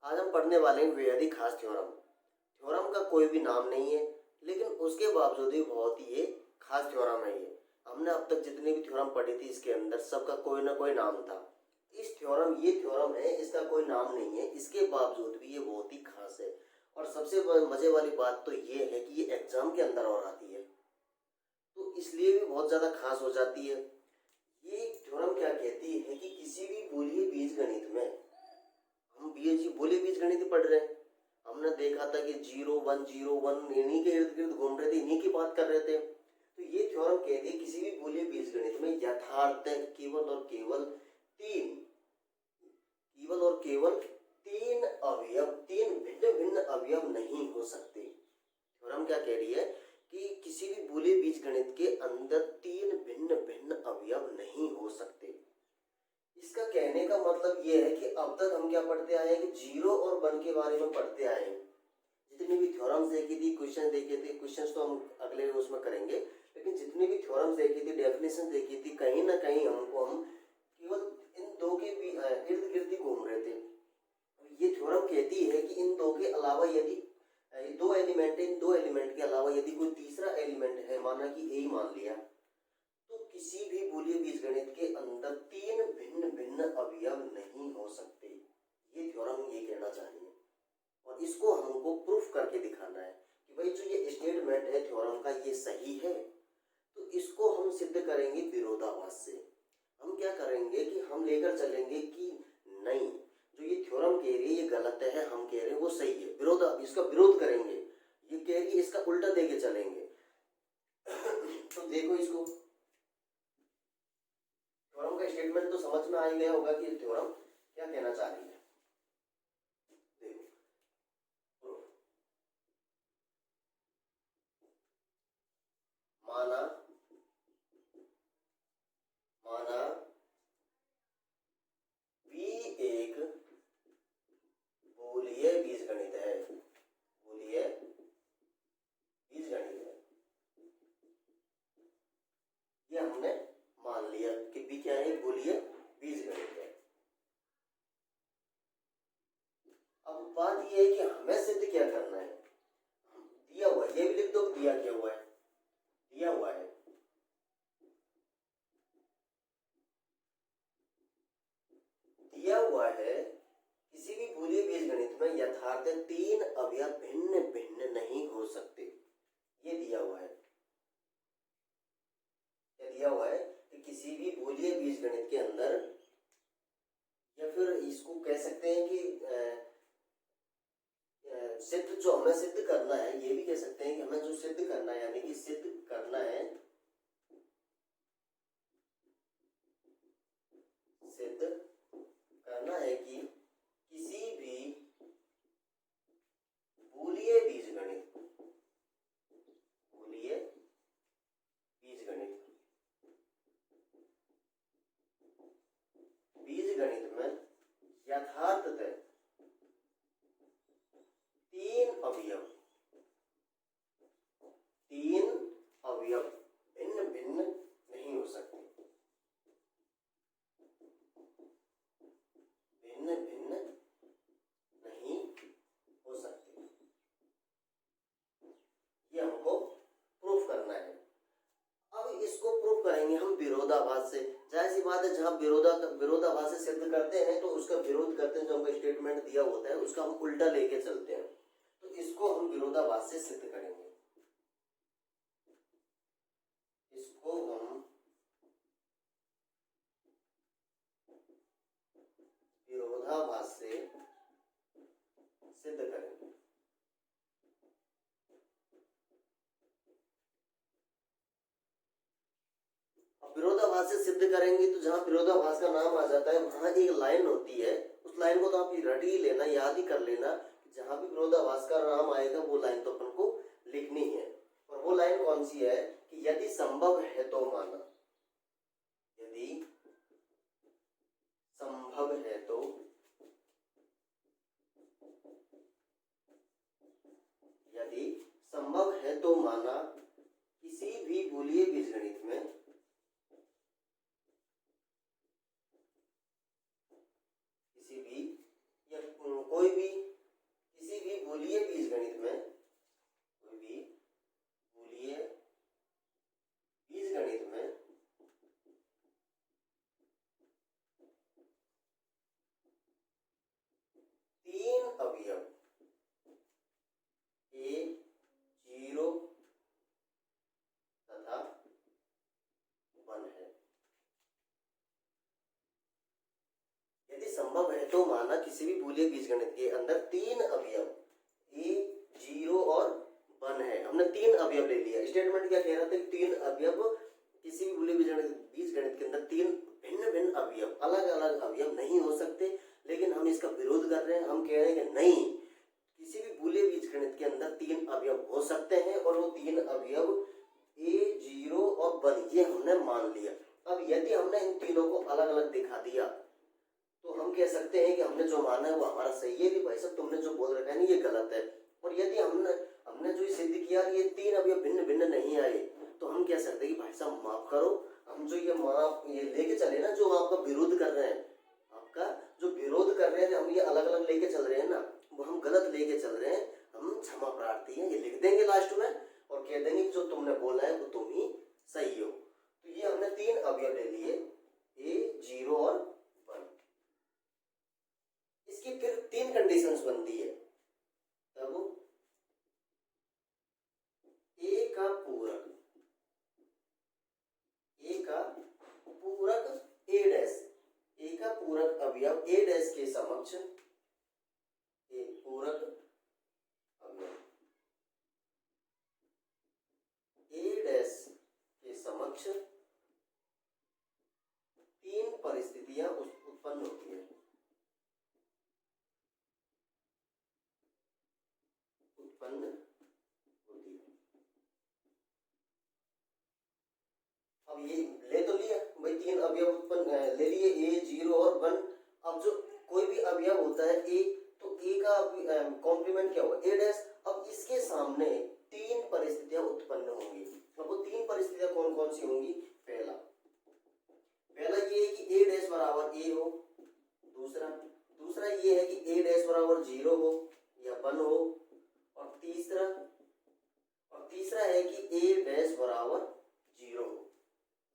आज हम पढ़ने वाले हैं बेहद ही खास थ्योरम। थ्योरम का कोई भी नाम नहीं है, लेकिन उसके बावजूद ही बहुत ही ये खास थ्योरम है। ये हमने अब तक जितनी भी थ्योरम पढ़ी थी इसके अंदर सबका कोई ना कोई नाम था। ये थ्योरम है, इसका कोई नाम नहीं है, इसके बावजूद भी ये बहुत ही खास है। और सबसे मजे वाली बात तो ये है कि ये एग्जाम के अंदर और आती है, तो इसलिए भी बहुत ज्यादा खास हो जाती है। ये थ्योरम क्या कहती है कि किसी भी बोलिए बीजगणित में, हम बीएससी बोले बीज गणित पढ़ रहे हैं, हमने देखा था कि 0 1 0 1 इन्हीं के इर्द गिर्द घूम रहे थे, इन्हीं की बात कर रहे थे। तो ये थ्योरम कहती है किसी भी बोले बीज गणित में यथार्थ केवल तीन अवयव, तीन भिन्न भिन्न अवयव नहीं हो सकते। थ्योरम क्या कह रही है कि किसी भी बोले बीज गणित के अंदर तीन भिन्न भिन्न अवयव नहीं हो सकते। इसका कहने का मतलब ये है कि अब तक हम क्या पढ़ते आए हैं कि 0 और 1 के बारे में पढ़ते आए हैं। जितनी भी थ्योरम्स देखी थी, क्वेश्चन देखे थे, क्वेश्चंस तो हम अगले उसमें करेंगे, लेकिन जितनी भी थ्योरम्स देखी थी, डेफिनेशन देखी थी, कहीं ना कहीं हम केवल इन दो के भी इर्द गिर्द ही घूम रहे थे। ये थ्योरम कहती है कि इन दो के अलावा यदि दो एलिमेंट है, इन दो एलिमेंट के अलावा यदि कोई तीसरा एलिमेंट है, माना कि ए मान लिया, तो किसी भी बूलियन बीजगणित के अंदर तीन भिन्न भिन्न अवयव नहीं हो सकते। ये थ्योरम ये कहना चाहिए और इसको हमको प्रूफ करके दिखाना है कि भाई जो ये स्टेटमेंट है थ्योरम का ये सही है। तो इसको हम सिद्ध करेंगे विरोधाभास से। हम क्या करेंगे कि हम लेकर चलेंगे कि नहीं, जो ये थ्योरम कह रही है ये गलत है, हम कह रहे हैं वो सही है, इसका विरोध करेंगे। ये कह रही है इसका उल्टा देके चलेंगे। तो देखो, इसको थ्योरम का स्टेटमेंट तो समझ में आ ही गया होगा कि थ्योरम क्या कहना चाह रही है। देखो, माना V एक बूलिय बीजगणित है, बूलिय बीजगणित है। ये हमने मान लिया कि B क्या है, बूलिय बीजगणित है। अब बात ये है कि हमें सिद्ध क्या करना है। दिया हुआ है, ये भी लिख दो दिया क्या हुआ है, दिया हुआ है किसी भी बूलिय बीजगणित में यथार्थ तीन अवयव भिन्न भिन्न नहीं हो सकते। ये दिया हुआ है, क्या दिया हुआ है कि किसी भी बूलिय बीजगणित के अंदर, या फिर इसको कह सकते हैं कि सिद्ध, जो हमें सिद्ध करना है, ये भी कह सकते हैं कि हमें जो सिद्ध करना है, यानी कि सिद्ध करना है, सिद्ध करना है कि किसी भी बूलिय बीजगणित में यथार्थतः तीन अवयव भिन्न भिन्न नहीं हो सकते, भिन्न भिन्न नहीं हो सकते। ये हमको प्रूफ करना है। अब इसको प्रूफ करेंगे हम विरोधाभास से। जाहिर सी बात है, जहां विरोधाभास से सिद्ध करते हैं तो उसका विरोध करते हैं, जो हमको स्टेटमेंट दिया होता है उसका हम उल्टा लेके चलते हैं। तो इसको हम विरोधाभास से सिद्ध करेंगे, इसको हम विरोधाभास से सिद्ध करेंगे। विरोधाभास से सिद्ध करेंगे तो जहां विरोधाभास का नाम आ जाता है वहां एक लाइन होती है, उस लाइन को तो आप रट ही लेना, याद ही कर लेना। जहां भी विरोधाभास का नाम आएगा वो लाइन तो अपन को लिखनी है। और वो लाइन कौन सी है कि यदि संभव है तो माना, यदि संभव है तो, यदि संभव है तो माना किसी भी बूलिय बीजगणित में, किसी भी या कोई भी तीन अवयव A 0 तथा 1 है। यदि संभव है तो माना किसी भी बूलियन बीजगणित के अंदर तीन अवयव A 0 और 1 है। हमने तीन अवयव ले लिया। स्टेटमेंट क्या कह रहा था कि तीन अवयव किसी भी बूलियन बीजगणित के अंदर तीन भिन्न भिन्न अवयव, अलग अलग अवयव नहीं हो सकते, लेकिन हम इसका विरोध कर रहे हैं। हम कह रहे हैं कि नहीं, किसी भी बूलियन बीजगणित के अंदर तीन अवयव हो सकते हैं और वो तीन अवयव A 0 और 1 ये हमने मान लिया। अब यदि हमने इन तीनों को अलग अलग दिखा दिया तो हम कह सकते हैं कि हमने जो माना है वो हमारा सही है, कि भाई साहब तुमने जो बोल रखा है ना ये गलत है। और यदि हमने जो सिद्ध किया ये तीन अवयव भिन्न भिन्न नहीं आए तो हम कह सकते हैं कि भाई साहब माफ करो, हम जो ये लेके चले ना, जो आपका विरोध कर रहे हैं, आपका जो विरोध कर रहे हैं, हम ये अलग अलग लेके चल रहे हैं ना, वो हम गलत लेके चल रहे हैं, हम क्षमा प्रार्थी हैं, ये लिख देंगे लास्ट में और कह देंगे कि जो तुमने बोला है वो तुम ही सही हो। तो ये हमने तीन अवयव ले लिए A 0 और 1। इसकी फिर तीन कंडीशंस बनती है। तब A का पूरक A डैश, A का पूरक अवयव A डैश के समक्ष, A पूरक अवयव A डैश के समक्ष तीन परिस्थितियां उत्पन्न होती है। अब ये ले तो लिया भाई, तीन अवयव उत्पन्न ले लिए A 0 और 1। अब जो कोई भी अवयव होता है A, तो A का कॉम्प्लीमेंट क्या होगा A डैश। अब इसके सामने तीन परिस्थितियां उत्पन्न होंगी। अब वो तीन परिस्थितियां कौन कौन सी होंगी? पहला ये है कि A डैश बराबर A हो। दूसरा ये है कि A डैश बराबर 0 हो या 1 हो। और तीसरा है कि A डैश बराबर 0 हो।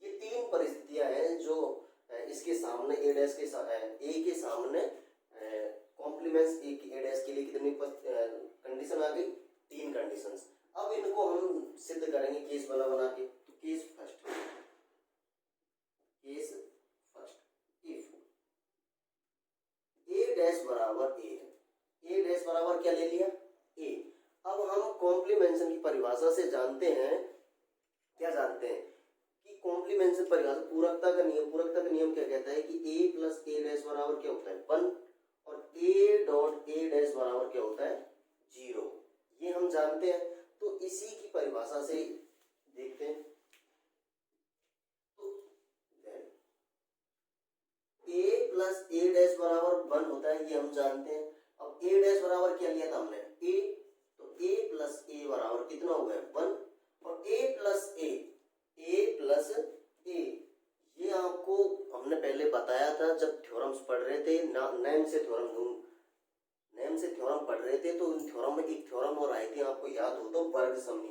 ये तीन परिस्थितियां हैं जो इसके सामने A डैश के A के सामने कॉम्प्लीमेंट्स A डैश के लिए कितनी कंडीशन आ गई? तीन कंडीशंस। अब इनको हम सिद्ध करेंगे केस बना के। तो case first, if A dash बराबर A है, A डैश बराबर क्या ले लिया? A। अब हम कॉम्प्लीमेंशन की परिभाषा से जानते हैं, क्या जानते हैं कि कॉम्प्लीमेंशन परिभाषा पूरकता का नियम क्या कहता है कि A प्लस A डैश बराबर क्या होता है? 1 और A डॉट A डैश बराबर क्या होता है? 0। ये हम जानते हैं। तो इसी की परिभाषा से देखते हैं। तो A प्लस A डैश बराबर 1 होता है, ये हम जानते हैं। अब A डैश बराबर क्या लिया था हमने? A। तो A प्लस A बराबर कितना हो गया? 1। और A प्लस A ये आपको हमने पहले बताया था जब थ्योरम्स पढ़ रहे थे, नेम से थ्योरम पढ़ रहे थे। तो उन थ्योरम में एक थ्योरम और आई थी, आपको याद हो तो वर्ग सम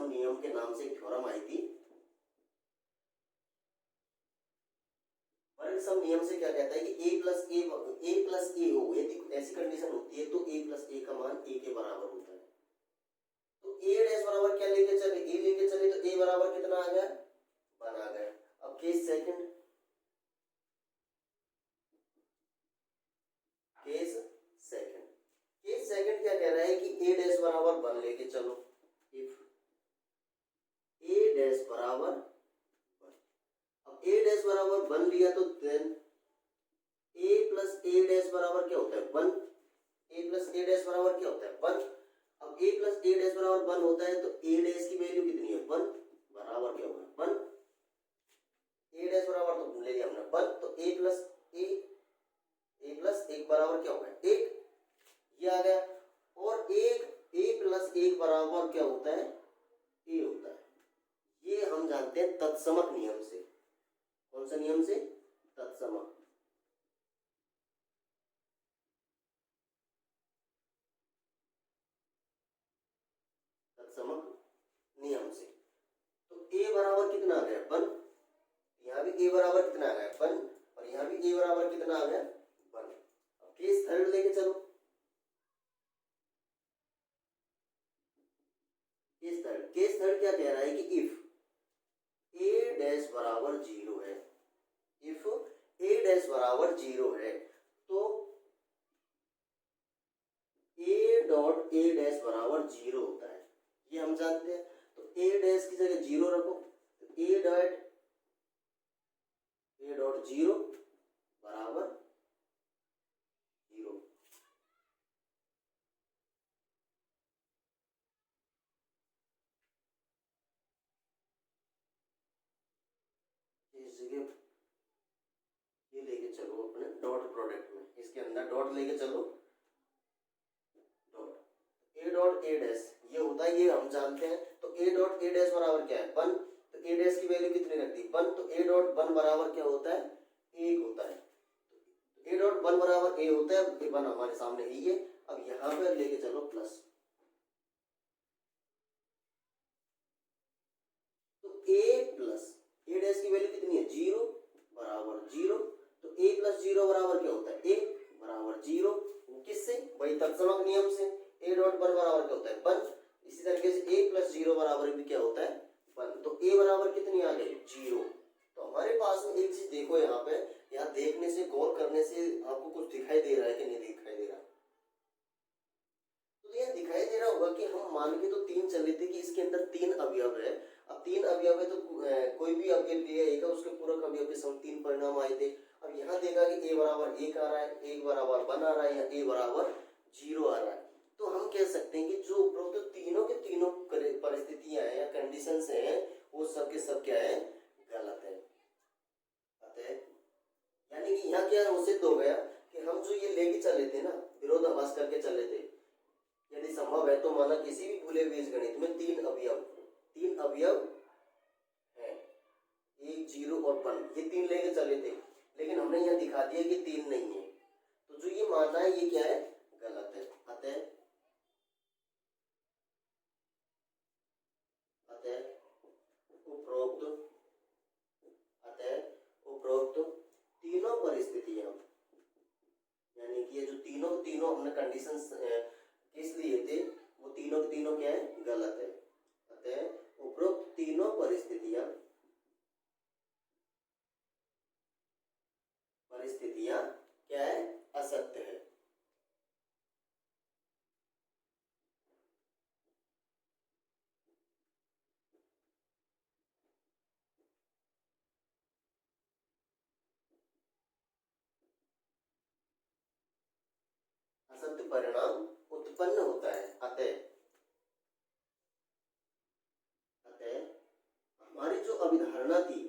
नियम के नाम से एक थ्योरम आई थी। वर्ग सम नियम से क्या कहता है कि A प्लस A हो, यदि ऐसी कंडीशन होती है तो A प्लस A का मान A के बराबर होता है। तो A डैश बराबर क्या लेके चले? A लेके चले तो A बराबर कितना आ गया? 1 आ गया। अब केस सेकंड क्या कह रहा है कि A डैश बराबर 1 लेके चलो। इफ A डैश बराबर 1, अब A डैश बराबर 1 लिया तो then A plus A dash बराबर क्या होता है? 1। A प्लस A डैश बराबर क्या होता है? 1। अब A प्लस A डैश बराबर 1 होता है तो A डैश की वैल्यू कितनी है? 1 बराबर क्या होगा? 1। A डैश बराबर तो ले लिया हमने 1, तो A प्लस A बराबर क्या होगा? 1। ये आ गया। और A प्लस 1 बराबर क्या होता है? A होता है। ये हम जानते हैं तत्समक नियम से। कौन सा नियम से? तत्समक नियम से। तो A बराबर कितना आ गया? 1। यहाँ भी A बराबर कितना आ गया? 1। और यहाँ भी ए बराबर कितना आ गया 1। अब केस थर्ड लेके चलो। केस थर्ड क्या कह रहा है कि इफ ए डैश बराबर 0 है, इफ ए डैश बराबर 0 है तो ए डॉट ए डैश बराबर 0 होता है, ये हम जानते हैं। तो ए डैश की जगह 0 रखो, तो ए डॉट 0 बराबर 0। इस जगह ये लेके चलो अपने डॉट प्रोडक्ट में, इसके अंदर डॉट लेके चलो, dot A dot A dash ये होता है, ये हम जानते हैं। तो ए डॉट ए डैश बराबर क्या है 1, तो ए डैश की वैल्यू कितनी रख दी 1, तो ए डॉट 1 बराबर क्या होता है 1 होता है। ए डॉट 1 बराबर ए होता है, ये 1 हमारे सामने ही है। अब यहाँ पे लेके चलो प्लस, तो ए प्लस ए डैश की वैल्यू कितनी है 0 बराबर 0, तो ए प्लस 0 बराबर क्या होता है ए बराबर 0। किससे, वही तत्समक नियम से, ए डॉट 1 बराबर क्या होता है 1। इसी तरीके से ए प्लस 0 बराबर भी क्या होता है 1, तो ए बराबर कितनी आ गई 0। तो हमारे पास में एक चीज देखो यहाँ पे, यहाँ देखने से गौर करने से आपको कुछ दिखाई दे रहा है कि नहीं दिखाई दे रहा। तो यह दिखाई दे रहा होगा कि हम मान के तो 3 चले थे कि इसके अंदर 3 अवयव है। अब 3 अवयव है तो कोई भी अवयव लिया एक उसके पूरक अवयव के सम 3 परिणाम आए थे। अब यहाँ देखा कि ए बराबर 1 आ रहा है, 1 बराबर 1 आ रहा है, या ए बराबर 0 आ रहा है, तो हम कह सकते हैं कि जो उपरोक्त तीनों के तीनों परिस्थितियां हैं या कंडीशंस हैं वो सब के सब क्या है गलत है। अतः यानी कि यहाँ क्या सिद्ध हो गया कि हम जो ये लेके चले थे ना, विरोधाभास करके चले थे, यदि संभव है तो माना किसी भी खुले बीजगणित में 3 अवयव है, 1 0 और 1, ये 3 लेके चले थे, लेकिन हमने यहाँ दिखा दिया कि 3 नहीं है, तो जो ये मानना है ये क्या है गलत है। अतः उपरोक्त तीनों परिस्थितियां, यानी कि ये जो तीनों हमने कंडीशंस किस लिए थे वो तीनों के तीनों क्या है गलत है। अतः उपरोक्त तीनों परिस्थितियां क्या है असत्य है। असत्य परिणाम उत्पन्न होता है। अतः हमारी जो अभिधारणा थी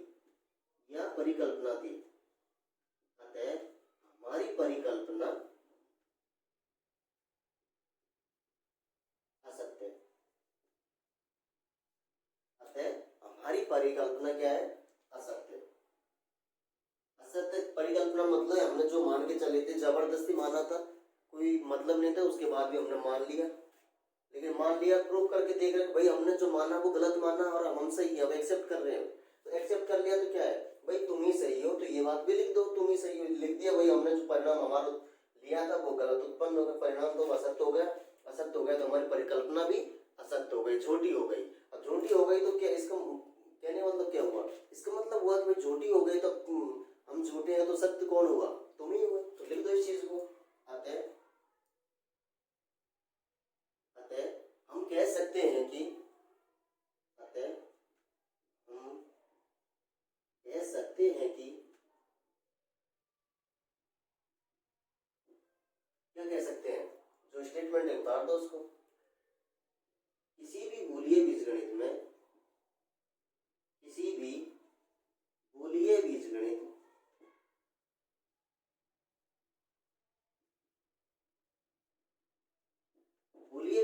या परिकल्पना थी, अतः हमारी परिकल्पना असत्य, अतः हमारी परिकल्पना क्या है असत्य। असत्य परिकल्पना मतलब हमने जो मान के चले थे, जबरदस्ती माना था, कोई मतलब नहीं था, उसके बाद भी हमने मान लिया, लेकिन मान लिया प्रूव करके देख रहे भाई हमने जो माना वो गलत माना और हम सही है, अब एक्सेप्ट कर रहे हैं। तो एक्सेप्ट कर लिया तो क्या है भाई तुम ही सही हो, तो ये बात भी लिख दो तुम ही सही हो, लिख दिया भाई हमने जो परिणाम हमारा लिया था वो गलत उत्पन्न हो गया, परिणाम तो असत्य हो गया, असत्य हो गया तो हमारी परिकल्पना भी असत्य हो गई, झूठी हो गई। अब झूठी हो गई तो क्या इसका कहने मतलब क्या हुआ, इसका मतलब हुआ कि भाई झूठी हो गई तो हम झूठे हैं तो सत्य कौन हुआ तुम ही हुआ, तो लिख दो इस चीज को। अतः हम कह सकते हैं कि क्या कह सकते हैं, जो स्टेटमेंट है उतार दो उसको। किसी भी बूलियन बीजगणित में, किसी भी बूलियन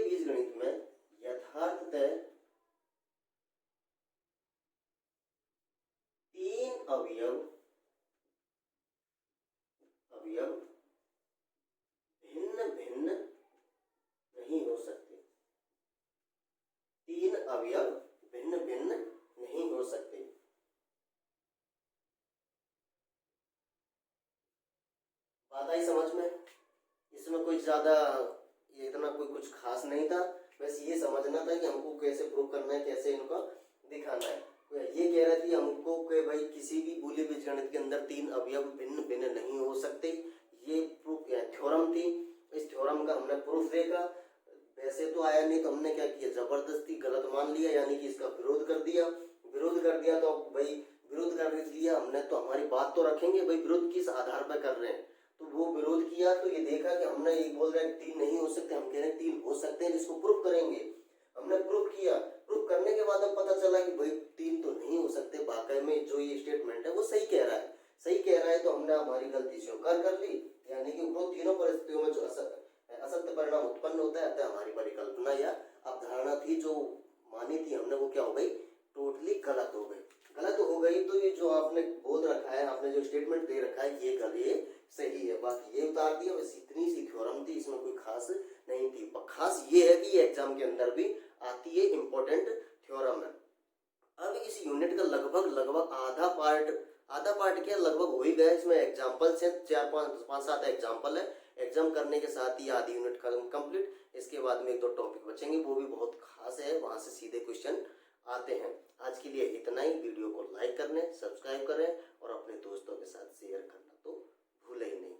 बीजगणित में यथार्थतः 3 अवयव भिन्न भिन्न नहीं हो सकते, 3 अवयव भिन्न भिन्न नहीं हो सकते। बात आई समझ में? इसमें कोई ज़्यादा ये इतना कोई कुछ खास नहीं था, बस ये समझना था कि हमको कैसे प्रूव करना है, कैसे इनको दिखाना है। ये कह रहा थी हमको कि भाई किसी भी बूलियन बीजगणित के अंदर तीन अवयव भिन्न भिन्न नहीं हो सकते। ये प्रूफ थ्योरम थी, इस थ्योरम का हमने प्रूफ देखा। वैसे तो आया नहीं तो हमने क्या किया, जबरदस्ती गलत मान लिया, यानी कि इसका विरोध कर दिया। विरोध कर दिया तो भाई विरोध कर दिया हमने तो हमारी बात तो रखेंगे, भाई विरोध किस आधार पर कर रहे हैं। तो वो विरोध किया तो ये देखा कि हमने ये बोल रहे हैं तीन नहीं हो सकते, हम कह रहे हैं तीन हो सकते हैं, जिसको प्रूफ करेंगे। हमने प्रूफ किया, प्रूफ करने के बाद अब पता चला कि भाई तीन तो नहीं हो सकते, वाकई में जो ये स्टेटमेंट है वो सही कह रहा है। सही कह रहा है तो हमने हमारी गलती स्वीकार कर ली, यानी कि वो तीनों परिस्थितियों में जो असत्य परिणाम उत्पन्न होता है, अतः हमारी परिकल्पना या अवधारणा थी जो मानी थी हमने, वो क्या हो गई, टोटली गलत हो गई। गलत हो गई तो ये जो आपने बोल रखा है, आपने जो स्टेटमेंट दे रखा है, ये गलत सही है, बाकी ये उतार दिया। बस इतनी सी थ्योरम थी, इसमें कोई खास नहीं थी। खास ये है कि ये एग्जाम के अंदर भी आती है, इंपॉर्टेंट थ्योरम है। अब इस यूनिट का लगभग आधा पार्ट क्या लगभग हो ही गया। इसमें एग्जाम्पल्स हैं, 4-5-7 एग्जाम्पल है। एग्जाम करने के साथ ही आधी यूनिट कंप्लीट। इसके बाद में 1-2 टॉपिक बचेंगे, वो भी बहुत खास है, वहां से सीधे क्वेश्चन आते हैं। आज के लिए इतना ही। वीडियो को लाइक करने, सब्सक्राइब करें और अपने दोस्तों के साथ शेयर करना तो भूलें ही नहीं।